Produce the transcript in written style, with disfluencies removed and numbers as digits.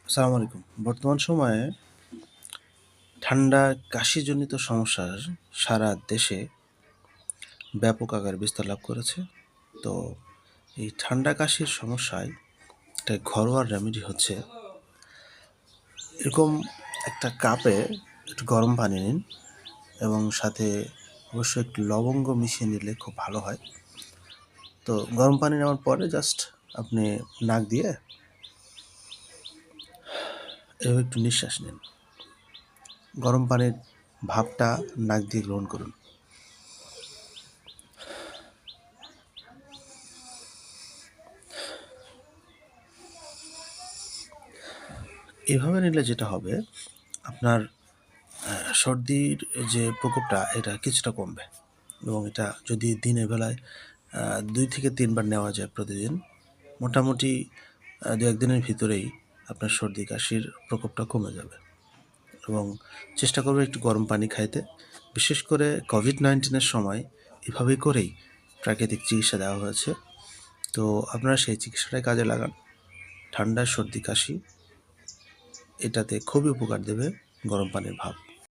আসসালামু আলাইকুম। বর্তমান সময়ে ঠান্ডা কাশিজনিত সমস্যার সারা দেশে ব্যাপক আকার বিস্তার লাভ করেছে। তো এই ঠান্ডা কাশির সমস্যায় একটা ঘরোয়া রেমেডি হচ্ছে এরকম একটা কাপে একটু গরম পানি নিন এবং সাথে অবশ্যই একটু লবঙ্গ মিশিয়ে নিলে খুব ভালো হয়। তো গরম পানি নেওয়ার পরে জাস্ট আপনি নাক দিয়ে এভাবে একটু নিঃশ্বাস নিন। গরম পানির ভাপটা নাক দিয়ে গ্রহণ করুন। এভাবে নিলে যেটা হবে আপনার সর্দির যে প্রকোপটা এটা কিছুটা কমবে এবং এটা যদি দিনের বেলায় ২ থেকে ৩ বার নেওয়া যায় প্রতিদিন, মোটামুটি ২-১ দিনের ভিতরেই আপনার সর্দি কাশির প্রকোপটা কমে যাবে এবং চেষ্টা করবেন একটু গরম পানি খাইতে। বিশেষ করে কোভিড-19 এর সময় এভাবে করেই প্রাকৃতিক চিকিৎসা দেওয়া হয়েছে। তো আপনারা সেই চিকিৎসাটাই কাজে লাগান। ঠান্ডা, সর্দি, কাশি এটাতে খুবই উপকার দেবে গরম পানির ভাপ।